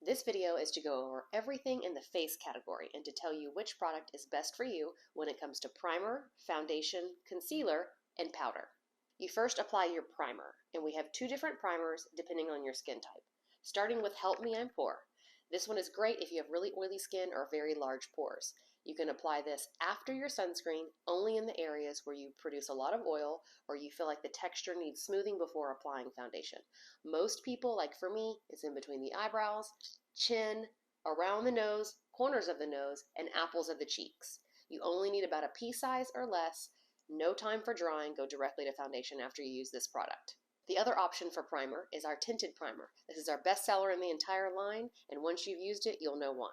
This video is to go over everything in the face category and to tell you which product is best for you when it comes to primer, foundation, concealer, and powder. You first apply your primer, and we have two different primers depending on your skin type. Starting with Help Me, I'm Pore. This one is great if you have really oily skin or very large pores. You can apply this after your sunscreen, only in the areas where you produce a lot of oil or you feel like the texture needs smoothing before applying foundation. Most people, like for me, it's in between the eyebrows, chin, around the nose, corners of the nose, and apples of the cheeks. You only need about a pea size or less. No time for drying. Go directly to foundation after you use this product. The other option for primer is our Tinted primer. This is our best seller in the entire line, and once you've used it, you'll know why.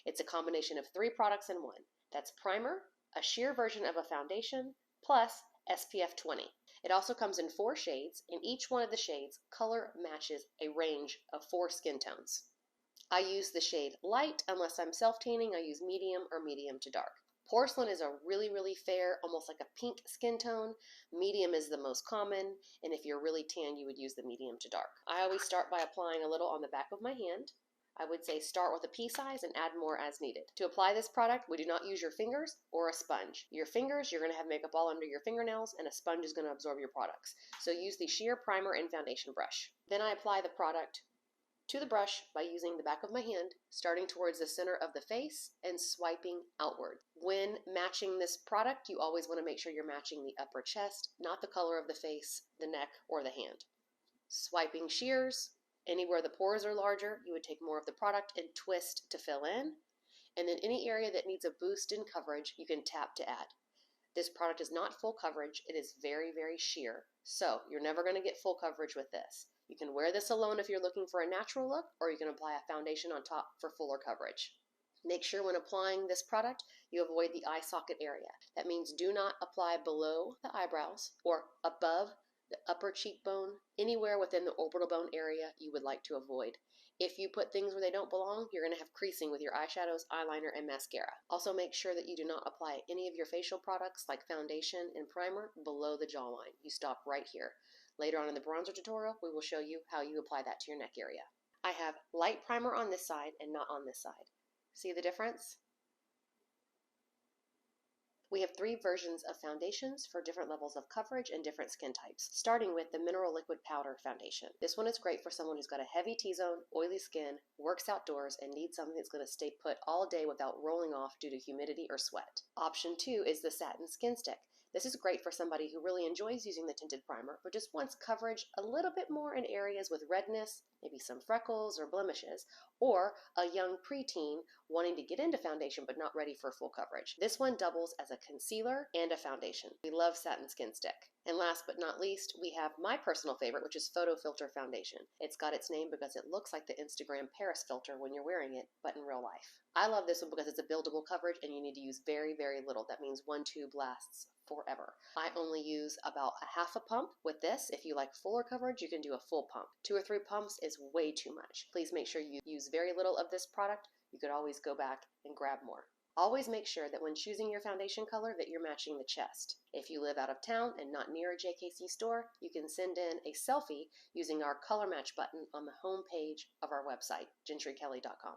It's a combination of 3 products in one. That's primer, a sheer version of a foundation, plus SPF 20. It also comes in 4 shades, and each one of the shades color matches a range of 4 skin tones. I use the shade light. Unless I'm self-tanning, I use medium or medium to dark. Porcelain is a really fair, almost like a pink skin tone. Medium is the most common, and if you're really tan, you would use the medium to dark. I always start by applying a little on the back of my hand. I would say start with a pea size and add more as needed. To apply this product, we do not use your fingers or a sponge. Your fingers, you're going to have makeup all under your fingernails, and a sponge is going to absorb your products. So use the sheer primer and foundation brush. Then I apply the product to the brush by using the back of my hand, starting towards the center of the face and swiping outward. When matching this product, you always want to make sure you're matching the upper chest, not the color of the face, the neck, or the hand. Swiping shears. Anywhere the pores are larger, you would take more of the product and twist to fill in. And then any area that needs a boost in coverage, you can tap to add. This product is not full coverage. It is very sheer. So you're never going to get full coverage with this. You can wear this alone if you're looking for a natural look, or you can apply a foundation on top for fuller coverage. Make sure when applying this product, you avoid the eye socket area. That means do not apply below the eyebrows or above the upper cheekbone. Anywhere within the orbital bone area you would like to avoid. If you put things where they don't belong, you're going to have creasing with your eyeshadows, eyeliner, and mascara. Also make sure that you do not apply any of your facial products like foundation and primer below the jawline. You stop right here. Later on in the bronzer tutorial, we will show you how you apply that to your neck area. I have light primer on this side and not on this side. See the difference? We have 3 versions of foundations for different levels of coverage and different skin types, starting with the Mineral Liquid Powder Foundation. This one is great for someone who's got a heavy T-zone, oily skin, works outdoors, and needs something that's going to stay put all day without rolling off due to humidity or sweat. Option 2 is the Satin Skin Stick. This is great for somebody who really enjoys using the tinted primer, but just wants coverage a little bit more in areas with redness, maybe some freckles or blemishes, or a young preteen wanting to get into foundation but not ready for full coverage. This one doubles as a concealer and a foundation. We love Satin Skin Stick. And last but not least, we have my personal favorite, which is Photo Filter Foundation. It's got its name because it looks like the Instagram Paris filter when you're wearing it, but in real life. I love this one because it's a buildable coverage and you need to use very little. That means 1 tube lasts forever. I only use about a half a pump with this. If you like fuller coverage, you can do a full pump. 2 or 3 pumps is way too much. Please make sure you use very little of this product. You could always go back and grab more. Always make sure that when choosing your foundation color that you're matching the chest. If you live out of town and not near a JKC store, you can send in a selfie using our color match button on the home page of our website, gentrykelly.com.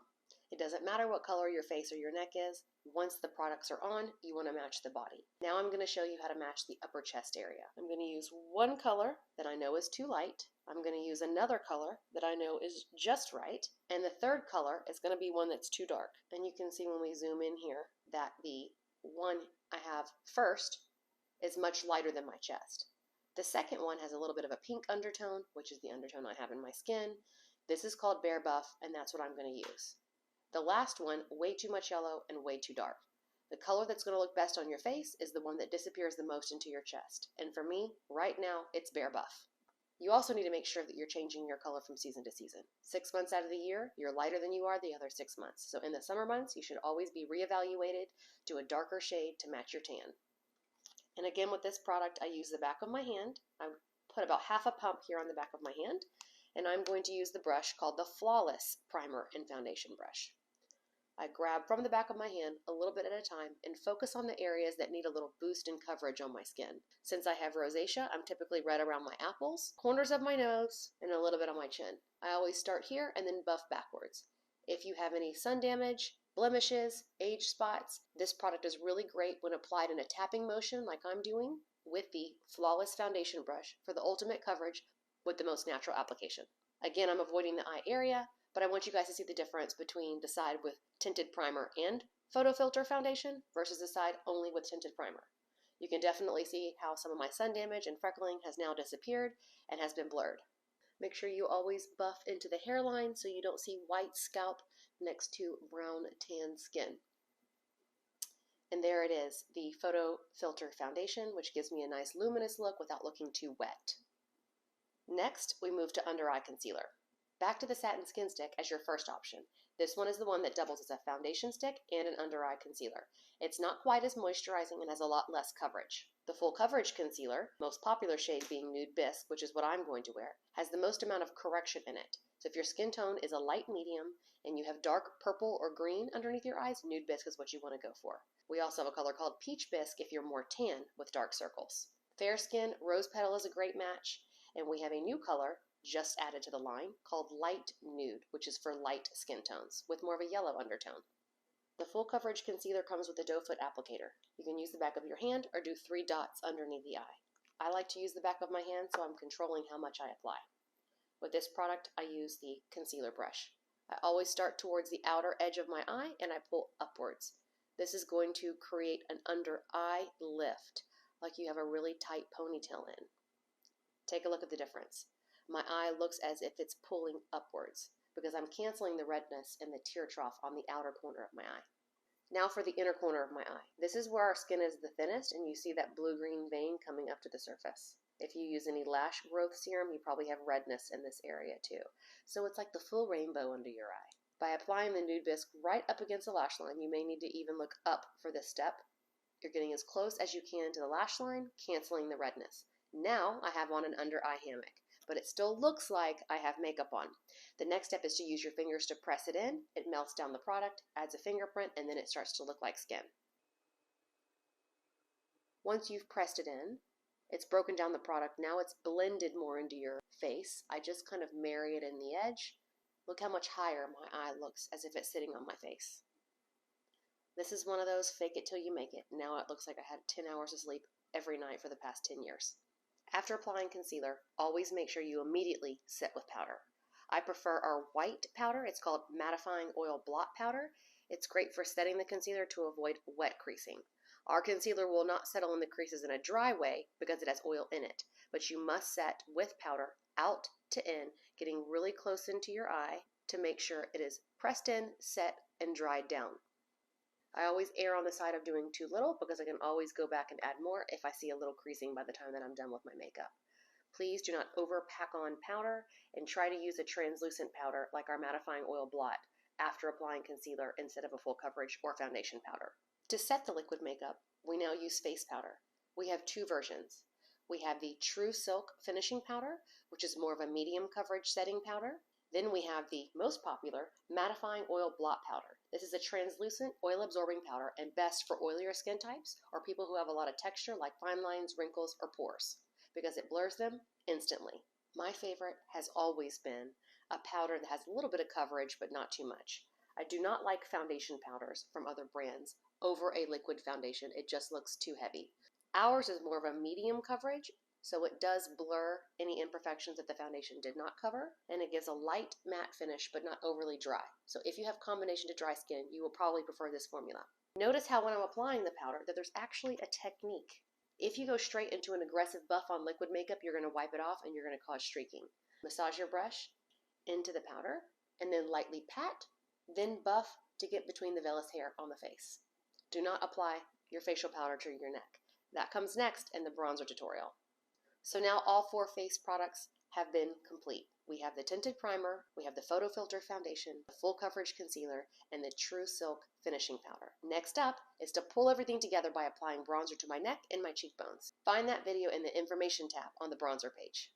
It doesn't matter what color your face or your neck is. Once the products are on, you want to match the body. Now I'm going to show you how to match the upper chest area. I'm going to use one color that I know is too light. I'm going to use another color that I know is just right. And the third color is going to be one that's too dark. And you can see when we zoom in here that the one I have first is much lighter than my chest. The second one has a little bit of a pink undertone, which is the undertone I have in my skin. This is called Bare Buff, and that's what I'm going to use. The last one, way too much yellow and way too dark. The color that's going to look best on your face is the one that disappears the most into your chest. And for me, right now, it's Bare Buff. You also need to make sure that you're changing your color from season to season. 6 months out of the year, you're lighter than you are the other 6 months. So in the summer months, you should always be reevaluated to a darker shade to match your tan. And again, with this product, I use the back of my hand. I put about half a pump here on the back of my hand. And I'm going to use the brush called the Flawless Primer and Foundation Brush. I grab from the back of my hand a little bit at a time and focus on the areas that need a little boost in coverage on my skin. Since I have rosacea, I'm typically red around my apples, corners of my nose, and a little bit on my chin. I always start here and then buff backwards. If you have any sun damage, blemishes, age spots, this product is really great when applied in a tapping motion like I'm doing with the Flawless Foundation Brush for the ultimate coverage with the most natural application. Again, I'm avoiding the eye area, but I want you guys to see the difference between the side with tinted primer and photo filter foundation versus the side only with tinted primer. You can definitely see how some of my sun damage and freckling has now disappeared and has been blurred. Make sure you always buff into the hairline so you don't see white scalp next to brown tan skin. And there it is, the Photo Filter Foundation, which gives me a nice luminous look without looking too wet. Next, we move to under eye concealer. Back to the Satin Skin Stick as your first option. This one is the one that doubles as a foundation stick and an under eye concealer. It's not quite as moisturizing and has a lot less coverage. The full coverage concealer, most popular shade being Nude Bisque, which is what I'm going to wear, has the most amount of correction in it. So if your skin tone is a light medium and you have dark purple or green underneath your eyes, Nude Bisque is what you want to go for. We also have a color called Peach Bisque if you're more tan with dark circles. Fair skin, Rose Petal is a great match, and we have a new color just added to the line called Light Nude, which is for light skin tones with more of a yellow undertone. The full coverage concealer comes with a doe foot applicator. You can use the back of your hand or do 3 dots underneath the eye. I like to use the back of my hand so I'm controlling how much I apply. With this product, I use the concealer brush. I always start towards the outer edge of my eye and I pull upwards. This is going to create an under eye lift, like you have a really tight ponytail in. Take a look at the difference. My eye looks as if it's pulling upwards because I'm canceling the redness in the tear trough on the outer corner of my eye. Now for the inner corner of my eye. This is where our skin is the thinnest and you see that blue-green vein coming up to the surface. If you use any lash growth serum, you probably have redness in this area too. So it's like the full rainbow under your eye. By applying the Nude Bisque right up against the lash line, you may need to even look up for this step. You're getting as close as you can to the lash line, canceling the redness. Now I have on an under eye hammock, but it still looks like I have makeup on. The next step is to use your fingers to press it in. It melts down the product, adds a fingerprint, and then it starts to look like skin. Once you've pressed it in, it's broken down the product. Now it's blended more into your face. I just kind of marry it in the edge. Look how much higher my eye looks as if it's sitting on my face. This is one of those fake it till you make it. Now it looks like I had 10 hours of sleep every night for the past 10 years. After applying concealer, always make sure you immediately set with powder. I prefer our white powder. It's called Mattifying Oil Blot Powder. It's great for setting the concealer to avoid wet creasing. Our concealer will not settle in the creases in a dry way because it has oil in it, but you must set with powder out to in, getting really close into your eye to make sure it is pressed in, set, and dried down. I always err on the side of doing too little because I can always go back and add more if I see a little creasing by the time that I'm done with my makeup. Please do not overpack on powder and try to use a translucent powder like our Mattifying Oil Blot after applying concealer instead of a full coverage or foundation powder. To set the liquid makeup, we now use face powder. We have 2 versions. We have the True Silk Finishing Powder, which is more of a medium coverage setting powder. Then we have the most popular Mattifying Oil Blot Powder. This is a translucent, oil-absorbing powder and best for oilier skin types or people who have a lot of texture like fine lines, wrinkles, or pores because it blurs them instantly. My favorite has always been a powder that has a little bit of coverage but not too much. I do not like foundation powders from other brands over a liquid foundation. It just looks too heavy. Ours is more of a medium coverage, so it does blur any imperfections that the foundation did not cover, and it gives a light matte finish but not overly dry. So if you have combination to dry skin, you will probably prefer this formula. Notice how when I'm applying the powder that there's actually a technique. If you go straight into an aggressive buff on liquid makeup, you're going to wipe it off and you're going to cause streaking. Massage your brush into the powder and then lightly pat, then buff to get between the vellus hair on the face. Do not apply your facial powder to your neck. That comes next in the bronzer tutorial. So now all 4 face products have been complete. We have the tinted primer, we have the photo filter foundation, the full coverage concealer, and the True Silk finishing powder. Next up is to pull everything together by applying bronzer to my neck and my cheekbones. Find that video in the information tab on the bronzer page.